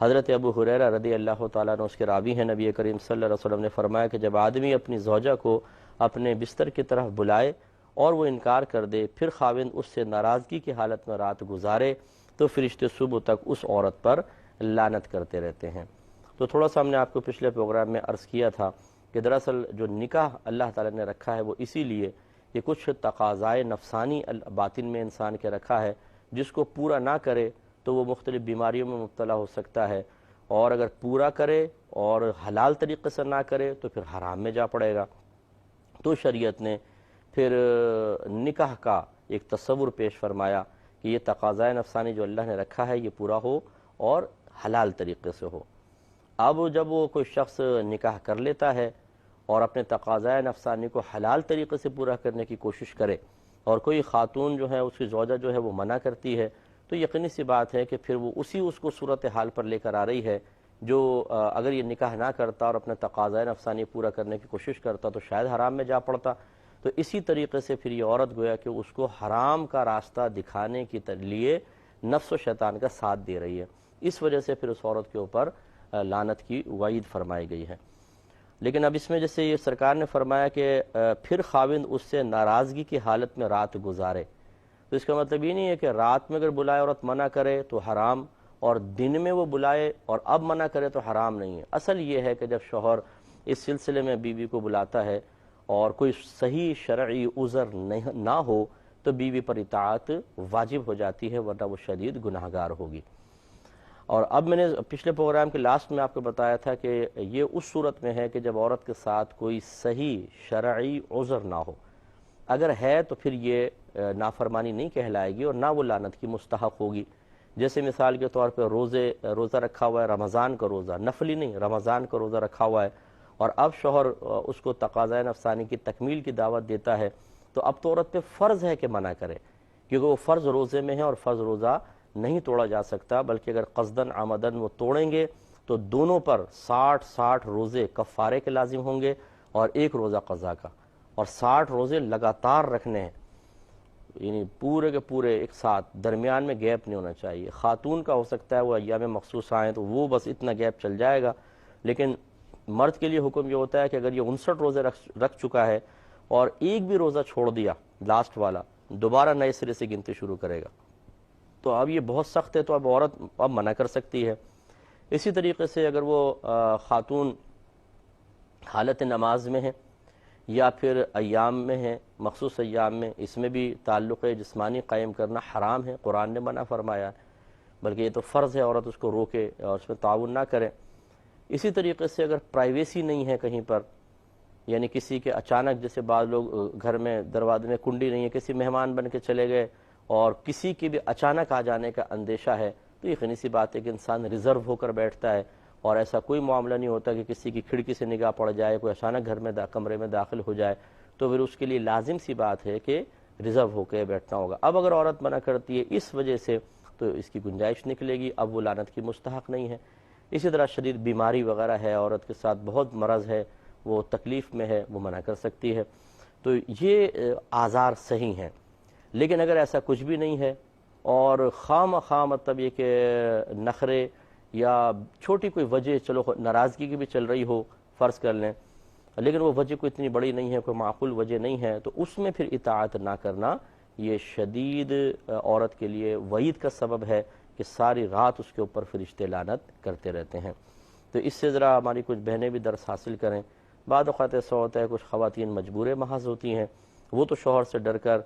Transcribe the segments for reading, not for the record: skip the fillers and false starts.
حضرت ابو ہریرہ رضی اللہ تعالیٰ عنہ اس کے راوی ہیں، نبی کریم صلی اللہ علیہ وسلم نے فرمایا کہ جب آدمی اپنی زوجہ کو اپنے بستر کی طرف بلائے اور وہ انکار کر دے، پھر خاوند اس سے ناراضگی کی حالت میں رات گزارے، تو فرشتے صبح تک اس عورت پر لعنت کرتے رہتے ہیں۔ تو تھوڑا سا ہم نے آپ کو پچھلے پروگرام میں عرض کیا تھا کہ دراصل جو نکاح اللہ تعالیٰ نے رکھا ہے وہ اسی لیے کہ کچھ تقاضائے نفسانی باطن میں انسان کے رکھا ہے، جس کو پورا نہ کرے تو وہ مختلف بیماریوں میں مبتلا ہو سکتا ہے، اور اگر پورا کرے اور حلال طریقے سے نہ کرے تو پھر حرام میں جا پڑے گا۔ تو شریعت نے پھر نکاح کا ایک تصور پیش فرمایا کہ یہ تقاضائے نفسانی جو اللہ نے رکھا ہے یہ پورا ہو اور حلال طریقے سے ہو۔ اب جب وہ کوئی شخص نکاح کر لیتا ہے اور اپنے تقاضائے نفسانی کو حلال طریقے سے پورا کرنے کی کوشش کرے، اور کوئی خاتون جو ہے اس کی زوجہ جو ہے وہ منع کرتی ہے، تو یقینی سی بات ہے کہ پھر وہ اس کو صورتحال پر لے کر آ رہی ہے جو اگر یہ نکاح نہ کرتا اور اپنے تقاضائے نفسانی پورا کرنے کی کوشش کرتا تو شاید حرام میں جا پڑتا۔ تو اسی طریقے سے پھر یہ عورت گویا کہ اس کو حرام کا راستہ دکھانے کے لیے نفس و شیطان کا ساتھ دے رہی ہے، اس وجہ سے پھر اس عورت کے اوپر لعنت کی وعید فرمائی گئی ہے۔ لیکن اب اس میں جیسے یہ سرکار نے فرمایا کہ پھر خاوند اس سے ناراضگی کی حالت میں رات گزارے، تو اس کا مطلب یہ نہیں ہے کہ رات میں اگر بلائے عورت منع کرے تو حرام، اور دن میں وہ بلائے اور اب منع کرے تو حرام نہیں ہے۔ اصل یہ ہے کہ جب شوہر اس سلسلے میں بیوی کو بلاتا ہے اور کوئی صحیح شرعی عذر نہ ہو تو بیوی پر اطاعت واجب ہو جاتی ہے، ورنہ وہ شدید گناہگار ہوگی۔ اور اب میں نے پچھلے پروگرام کے لاسٹ میں آپ کو بتایا تھا کہ یہ اس صورت میں ہے کہ جب عورت کے ساتھ کوئی صحیح شرعی عذر نہ ہو، اگر ہے تو پھر یہ نافرمانی نہیں کہلائے گی اور نہ وہ لعنت کی مستحق ہوگی۔ جیسے مثال کے طور پہ روزہ رکھا ہوا ہے، رمضان کا روزہ، نفلی نہیں رمضان کا روزہ رکھا ہوا ہے، اور اب شوہر اس کو تقاضۂ نفسانی کی تکمیل کی دعوت دیتا ہے، تو اب تو عورت پہ فرض ہے کہ منع کرے، کیونکہ وہ فرض روزے میں ہے اور فرض روزہ نہیں توڑا جا سکتا، بلکہ اگر قصدن عمدن وہ توڑیں گے تو دونوں پر 60 روزے کفارے کے لازم ہوں گے اور ایک روزہ قضا کا، اور 60 روزے لگاتار رکھنے ہیں، یعنی پورے کے پورے ایک ساتھ، درمیان میں گیپ نہیں ہونا چاہیے۔ خاتون کا ہو سکتا ہے وہ ایام مخصوص آئیں تو وہ بس اتنا گیپ چل جائے گا، لیکن مرد کے لیے حکم یہ ہوتا ہے کہ اگر یہ 59 روزے رکھ چکا ہے اور ایک بھی روزہ چھوڑ دیا لاسٹ والا، دوبارہ نئے سرے سے گنتی شروع کرے گا۔ تو اب یہ بہت سخت ہے، تو اب عورت اب منع کر سکتی ہے۔ اسی طریقے سے اگر وہ خاتون حالت نماز میں ہے یا پھر ایام میں ہے، مخصوص ایام میں، اس میں بھی تعلق جسمانی قائم کرنا حرام ہے، قرآن نے منع فرمایا ہے، بلکہ یہ تو فرض ہے عورت اس کو روکے اور اس میں تعاون نہ کرے۔ اسی طریقے سے اگر پرائیویسی نہیں ہے کہیں پر، یعنی کسی کے اچانک، جیسے بعض لوگ گھر میں دروازے میں کنڈی نہیں ہے، کسی مہمان بن کے چلے گئے اور کسی کے بھی اچانک آ جانے کا اندیشہ ہے، تو یقینی سی بات ہے کہ انسان ریزرو ہو کر بیٹھتا ہے، اور ایسا کوئی معاملہ نہیں ہوتا کہ کسی کی کھڑکی سے نگاہ پڑ جائے، کوئی اچانک گھر میں کمرے میں داخل ہو جائے، تو پھر اس کے لیے لازم سی بات ہے کہ ریزرو ہو کے بیٹھنا ہوگا۔ اب اگر عورت منع کرتی ہے اس وجہ سے تو اس کی گنجائش نکلے گی، اب وہ لعنت کی مستحق نہیں ہے۔ اسی طرح شدید بیماری وغیرہ ہے، عورت کے ساتھ بہت مرض ہے، وہ تکلیف میں ہے، وہ منع کر سکتی ہے۔ تو یہ آزار صحیح ہیں، لیکن اگر ایسا کچھ بھی نہیں ہے اور خواہ مطلب یہ کہ نخرے یا چھوٹی کوئی وجہ، چلو ناراضگی کی بھی چل رہی ہو، فرض کر لیں، لیکن وہ وجہ کوئی اتنی بڑی نہیں ہے، کوئی معقول وجہ نہیں ہے، تو اس میں پھر اطاعت نہ کرنا یہ شدید عورت کے لیے وعید کا سبب ہے کہ ساری رات اس کے اوپر فرشتے لعنت کرتے رہتے ہیں۔ تو اس سے ذرا ہماری کچھ بہنیں بھی درس حاصل کریں۔ بعض اوقات ایسا ہوتا ہے کچھ خواتین مجبور محض ہوتی ہیں، وہ تو شوہر سے ڈر کر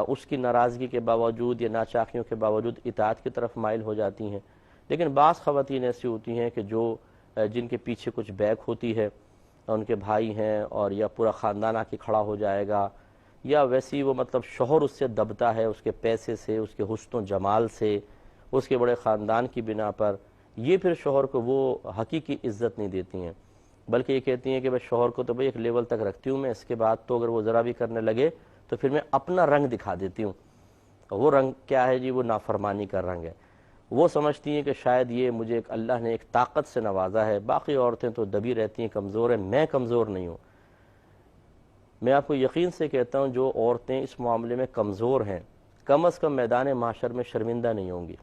اس کی ناراضگی کے باوجود یا ناچاکیوں کے باوجود اطاعت کی طرف مائل ہو جاتی ہیں، لیکن بعض خواتین ایسی ہوتی ہیں کہ جن کے پیچھے کچھ بیک ہوتی ہے، ان کے بھائی ہیں اور یا پورا خاندان آ کے کھڑا ہو جائے گا، یا ویسی وہ مطلب شوہر اس سے دبتا ہے، اس کے پیسے سے، اس کے حسن و جمال سے، اس کے بڑے خاندان کی بنا پر، یہ پھر شوہر کو وہ حقیقی عزت نہیں دیتی ہیں، بلکہ یہ کہتی ہیں کہ بھئی شوہر کو تو بھئی ایک لیول تک رکھتی ہوں میں، اس کے بعد تو اگر وہ ذرا بھی کرنے لگے تو پھر میں اپنا رنگ دکھا دیتی ہوں۔ وہ رنگ کیا ہے جی؟ وہ نافرمانی کا رنگ ہے۔ وہ سمجھتی ہیں کہ شاید یہ مجھے اللہ نے ایک طاقت سے نوازا ہے، باقی عورتیں تو دبی رہتی ہیں، کمزور ہیں، میں کمزور نہیں ہوں۔ میں آپ کو یقین سے کہتا ہوں جو عورتیں اس معاملے میں کمزور ہیں، کم از کم میدان معاشر میں شرمندہ نہیں ہوں گی،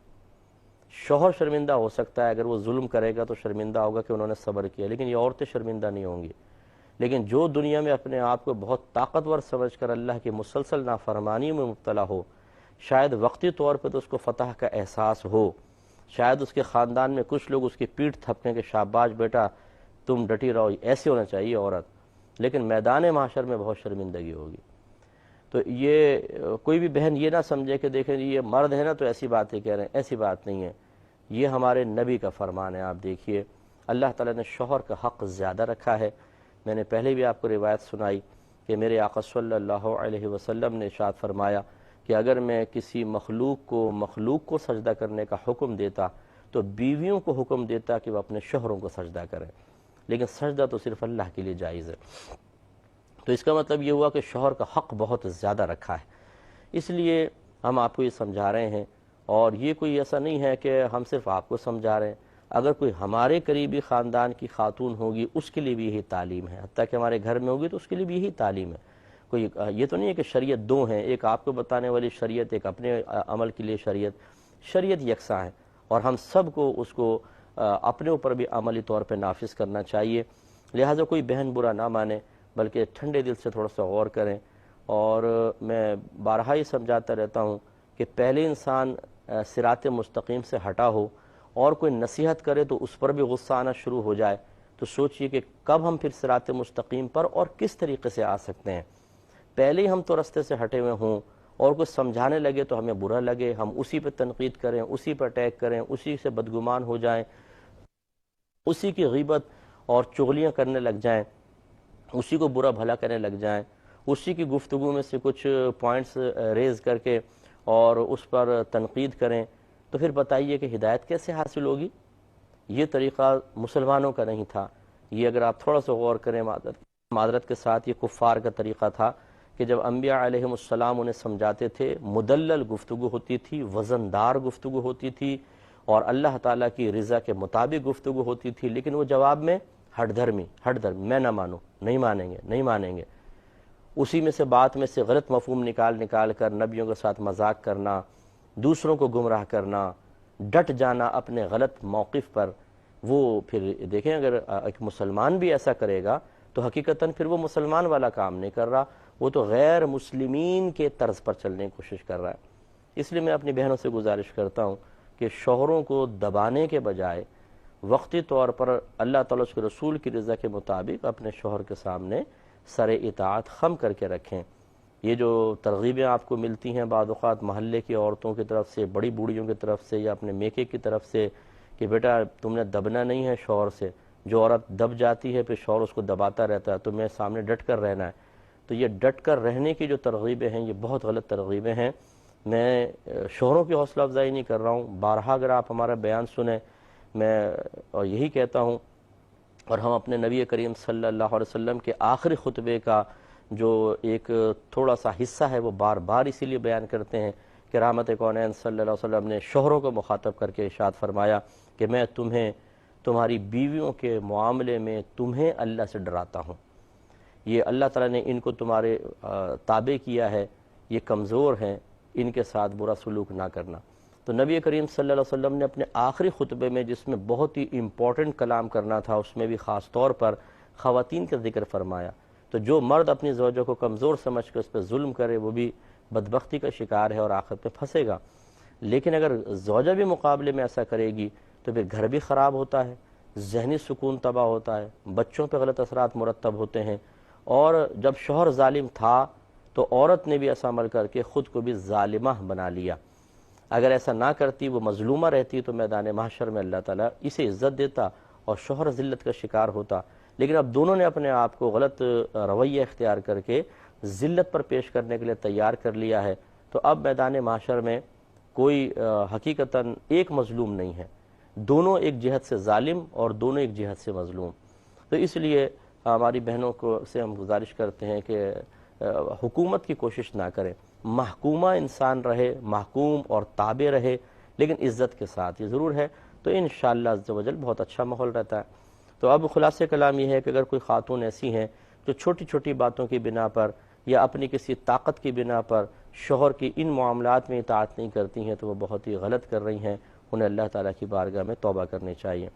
شوہر شرمندہ ہو سکتا ہے، اگر وہ ظلم کرے گا تو شرمندہ ہوگا کہ انہوں نے صبر کیا، لیکن یہ عورتیں شرمندہ نہیں ہوں گی۔ لیکن جو دنیا میں اپنے آپ کو بہت طاقتور سمجھ کر اللہ کی مسلسل نافرمانی میں مبتلا ہو، شاید وقتی طور پہ تو اس کو فتح کا احساس ہو، شاید اس کے خاندان میں کچھ لوگ اس کی پیٹھ تھپکیں کہ شاباش بیٹا تم ڈٹی رہو، ایسے ہونا چاہیے عورت، لیکن میدان معاشر میں بہت شرمندگی ہوگی۔ تو یہ کوئی بھی بہن یہ نہ سمجھے کہ دیکھیں یہ مرد ہے نا تو ایسی باتیں کہہ رہے ہیں، ایسی بات نہیں ہے، یہ ہمارے نبی کا فرمان ہے۔ آپ دیکھیے اللہ تعالیٰ نے شوہر کا حق زیادہ رکھا ہے۔ میں نے پہلے بھی آپ کو روایت سنائی کہ میرے آقا صلی اللہ علیہ وسلم نے ارشاد فرمایا کہ اگر میں کسی مخلوق کو سجدہ کرنے کا حکم دیتا تو بیویوں کو حکم دیتا کہ وہ اپنے شوہروں کو سجدہ کریں، لیکن سجدہ تو صرف اللہ کے لیے جائز ہے۔ تو اس کا مطلب یہ ہوا کہ شوہر کا حق بہت زیادہ رکھا ہے، اس لیے ہم آپ کو یہ سمجھا رہے ہیں، اور یہ کوئی ایسا نہیں ہے کہ ہم صرف آپ کو سمجھا رہے ہیں، اگر کوئی ہمارے قریبی خاندان کی خاتون ہوگی اس کے لیے بھی یہی تعلیم ہے، حتیٰ کہ ہمارے گھر میں ہوگی تو اس کے لیے بھی یہی تعلیم ہے۔ کوئی یہ تو نہیں ہے کہ شریعت دو ہیں، ایک آپ کو بتانے والی شریعت، ایک اپنے عمل کے لیے شریعت یکساں ہے، اور ہم سب کو اس کو اپنے اوپر بھی عملی طور پہ نافذ کرنا چاہیے۔ لہٰذا کوئی بہن برا نہ مانے، بلکہ ٹھنڈے دل سے تھوڑا سا غور کریں۔ اور میں بارہا ہی سمجھاتا رہتا ہوں کہ پہلے انسان صراط مستقیم سے ہٹا ہو اور کوئی نصیحت کرے تو اس پر بھی غصہ آنا شروع ہو جائے، تو سوچئے کہ کب ہم پھر صراط مستقیم پر اور کس طریقے سے آ سکتے ہیں۔ پہلے ہی ہم تو رستے سے ہٹے ہوئے ہوں اور کچھ سمجھانے لگے تو ہمیں برا لگے، ہم اسی پہ تنقید کریں، اسی پر اٹیک کریں، اسی سے بدگمان ہو جائیں، اسی کی غیبت اور چغلیاں کرنے لگ جائیں، اسی کو برا بھلا کرنے لگ جائیں، اسی کی گفتگو میں سے کچھ پوائنٹس ریز کر کے اور اس پر تنقید کریں، تو پھر بتائیے کہ ہدایت کیسے حاصل ہوگی؟ یہ طریقہ مسلمانوں کا نہیں تھا، یہ اگر آپ تھوڑا سا غور کریں معذرت کے ساتھ، یہ کفار کا طریقہ تھا کہ جب انبیاء علیہم السلام انہیں سمجھاتے تھے، مدلل گفتگو ہوتی تھی، وزندار گفتگو ہوتی تھی، اور اللہ تعالیٰ کی رضا کے مطابق گفتگو ہوتی تھی، لیکن وہ جواب میں ہٹ دھرمی میں نہ مانوں، نہیں مانیں گے، اسی میں سے بات میں سے غلط مفہوم نکال کر نبیوں کے ساتھ مذاق کرنا، دوسروں کو گمراہ کرنا، ڈٹ جانا اپنے غلط موقف پر۔ وہ پھر دیکھیں اگر ایک مسلمان بھی ایسا کرے گا تو حقیقتاً پھر وہ مسلمان والا کام نہیں کر رہا، وہ تو غیر مسلمین کے طرز پر چلنے کی کوشش کر رہا ہے۔ اس لیے میں اپنی بہنوں سے گزارش کرتا ہوں کہ شوہروں کو دبانے کے بجائے وقتی طور پر اللہ تعالیٰ اس کے رسول کی رضا کے مطابق اپنے شوہر کے سامنے سر اطاعت خم کر کے رکھیں۔ یہ جو ترغیبیں آپ کو ملتی ہیں بعض اوقات محلے کی عورتوں کی طرف سے، بڑی بوڑھیوں کی طرف سے، یا اپنے میکے کی طرف سے کہ بیٹا تم نے دبنا نہیں ہے شوہر سے، جو عورت دب جاتی ہے پھر شوہر اس کو دباتا رہتا ہے، تو میں سامنے ڈٹ کر رہنا ہے، تو یہ ڈٹ کر رہنے کی جو ترغیبیں ہیں یہ بہت غلط ترغیبیں ہیں۔ میں شوہروں کی حوصلہ افزائی نہیں کر رہا ہوں، بارہا اگر آپ ہمارا بیان سنیں، میں اور یہی کہتا ہوں، اور ہم اپنے نبی کریم صلی اللہ علیہ وسلم کے آخری خطبے کا جو ایک تھوڑا سا حصہ ہے وہ بار بار اسی لیے بیان کرتے ہیں کہ رحمت کونین صلی اللہ علیہ وسلم نے شوہروں کو مخاطب کر کے ارشاد فرمایا کہ میں تمہیں تمہاری بیویوں کے معاملے میں تمہیں اللہ سے ڈراتا ہوں، یہ اللہ تعالیٰ نے ان کو تمہارے تابع کیا ہے، یہ کمزور ہیں، ان کے ساتھ برا سلوک نہ کرنا۔ تو نبی کریم صلی اللہ علیہ وسلم نے اپنے آخری خطبے میں جس میں بہت ہی امپورٹنٹ کلام کرنا تھا، اس میں بھی خاص طور پر خواتین کا ذکر فرمایا۔ تو جو مرد اپنی زوجہ کو کمزور سمجھ کر اس پہ ظلم کرے وہ بھی بدبختی کا شکار ہے اور آخرت میں پھنسے گا، لیکن اگر زوجہ بھی مقابلے میں ایسا کرے گی تو پھر گھر بھی خراب ہوتا ہے، ذہنی سکون تباہ ہوتا ہے، بچوں پہ غلط اثرات مرتب ہوتے ہیں، اور جب شوہر ظالم تھا تو عورت نے بھی ایسا عمل کر کے خود کو بھی ظالمہ بنا لیا۔ اگر ایسا نہ کرتی، وہ مظلومہ رہتی، تو میدان محشر میں اللہ تعالیٰ اسے عزت دیتا اور شوہر ذلت کا شکار ہوتا، لیکن اب دونوں نے اپنے آپ کو غلط رویہ اختیار کر کے ذلت پر پیش کرنے کے لیے تیار کر لیا ہے، تو اب میدان محشر میں کوئی حقیقتاً ایک مظلوم نہیں ہے، دونوں ایک جہت سے ظالم اور دونوں ایک جہت سے مظلوم۔ تو اس لیے ہماری بہنوں کو سے ہم گزارش کرتے ہیں کہ حکومت کی کوشش نہ کریں، محکومہ انسان رہے، محکوم اور تابع رہے، لیکن عزت کے ساتھ، یہ ضرور ہے، تو انشاءاللہ عز و جل بہت اچھا ماحول رہتا ہے۔ تو اب خلاصہ کلام یہ ہے کہ اگر کوئی خاتون ایسی ہیں جو چھوٹی چھوٹی باتوں کی بنا پر یا اپنی کسی طاقت کی بنا پر شوہر کی ان معاملات میں اطاعت نہیں کرتی ہیں، تو وہ بہت ہی غلط کر رہی ہیں، انہیں اللہ تعالیٰ کی بارگاہ میں توبہ کرنی چاہیے۔